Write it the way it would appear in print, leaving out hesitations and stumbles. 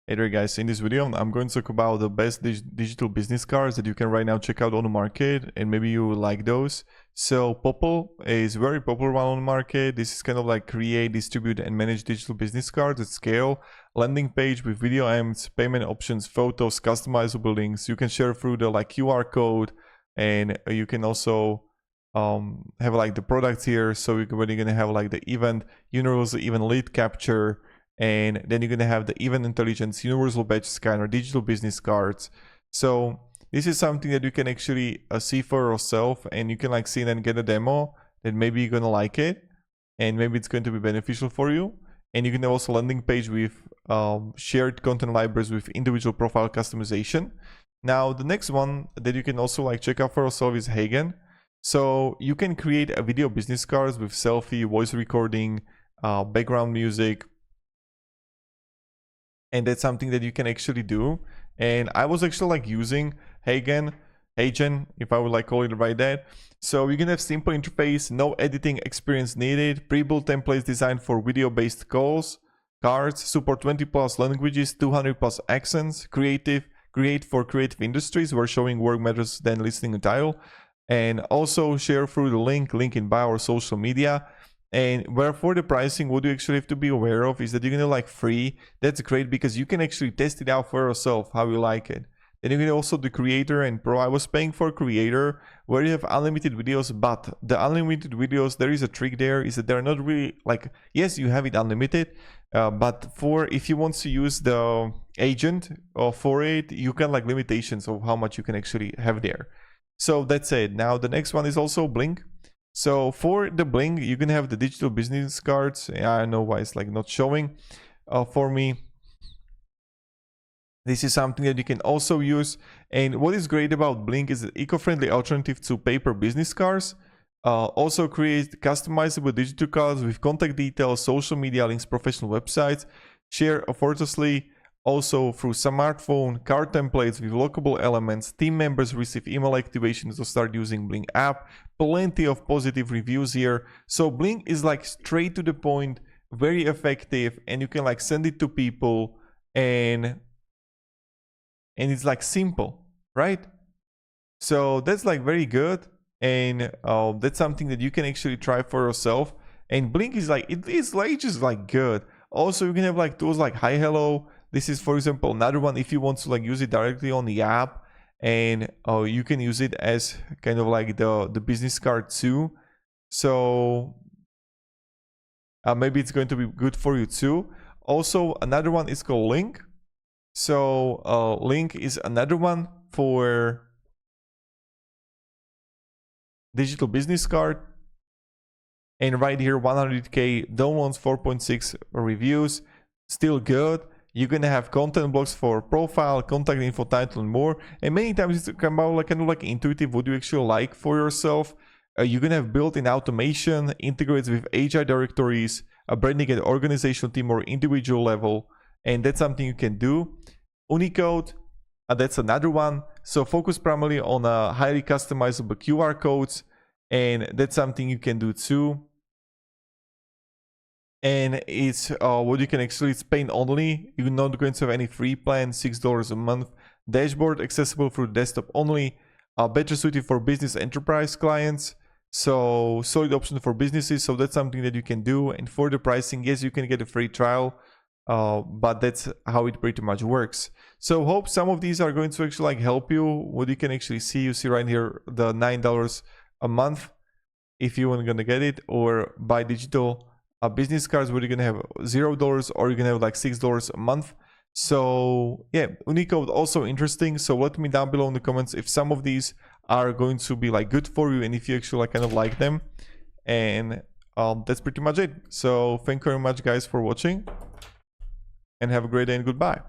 Hey there guys, in this video I'm going to talk about the best digital business cards that you can right now check out on the market, and maybe you will like those. So Popl is a very popular one on the market. This is kind of like create, distribute and manage digital business cards at scale. Landing page with video ads, payment options, photos, customizable links. You can share through the like QR code, and you can also have like the products here. So you're gonna have like the event, universal event lead capture, and then you're going to have the event intelligence, universal badge scanner, digital business cards. So this is something that you can actually see for yourself, and you can like see and get a demo that maybe you're going to like it and maybe it's going to be beneficial for you. And you can have also landing page with shared content libraries with individual profile customization. Now the next one that you can also like check out for yourself is HeyGen. So you can create a video business cards with selfie, voice recording, background music, and that's something that you can actually do. And I was actually like using HeyGen, if I would like call it right there. So you can have simple interface, no editing experience needed, pre-built templates designed for video-based calls, cards, support 20+ languages, 200+ accents, create for creative industries where showing work matters than listening a title, and also share through the link in bio or social media. And where for the pricing, what you actually have to be aware of is that you're gonna like free. That's great because you can actually test it out for yourself how you like it. Then you can also the creator and pro. I was paying for creator where you have unlimited videos, but the unlimited videos, there is a trick there, is that they're not really like, yes, you have it unlimited, but for if you want to use the agent for it, you can like limitations of how much you can actually have there. So that's it. Now the next one is also Blinq. So for the Blinq, you can have the digital business cards. I don't know why it's like not showing for me. This is something that you can also use. And what is great about Blinq is an eco-friendly alternative to paper business cards. Also create customizable digital cards with contact details, social media links, professional websites. Share effortlessly. Also through smartphone, card templates with lockable elements. Team members receive email activations to start using Blinq app. Plenty of positive reviews here. So Blinq is like straight to the point, very effective, and you can like send it to people, and it's like simple, right? So that's like very good, and that's something that you can actually try for yourself. And Blinq is like, it is like just like good. Also you can have like tools like Hi Hello. This is, for example, another one if you want to like use it directly on the app, and you can use it as kind of like the business card too. So maybe it's going to be good for you too. Also, another one is called Linq. So Linq is another one for digital business card. And right here, 100k downloads, 4.6 reviews, still good. You're gonna have content blocks for profile, contact info, title, and more. And many times it's about like kind of like intuitive what you actually like for yourself. You're gonna have built-in automation, integrates with HR directories, a branding at organizational team or individual level, and that's something you can do. Uniqode, that's another one. So focus primarily on highly customizable QR codes, and that's something you can do too. And it's what you can actually spend only. You're not going to have any free plan, $6 a month. Dashboard accessible through desktop only. Better suited for business enterprise clients. So solid option for businesses. So that's something that you can do. And for the pricing, yes, you can get a free trial, but that's how it pretty much works. So hope some of these are going to actually like help you. What you can actually see, you see right here the $9 a month if you want to get it, or buy digital business cards where you're gonna have $0 or you're gonna have like $6 a month. So yeah, Uniqode also interesting. So let me down below in the comments if some of these are going to be like good for you and if you actually like kind of like them. And that's pretty much it. So thank you very much guys for watching, and have a great day and goodbye.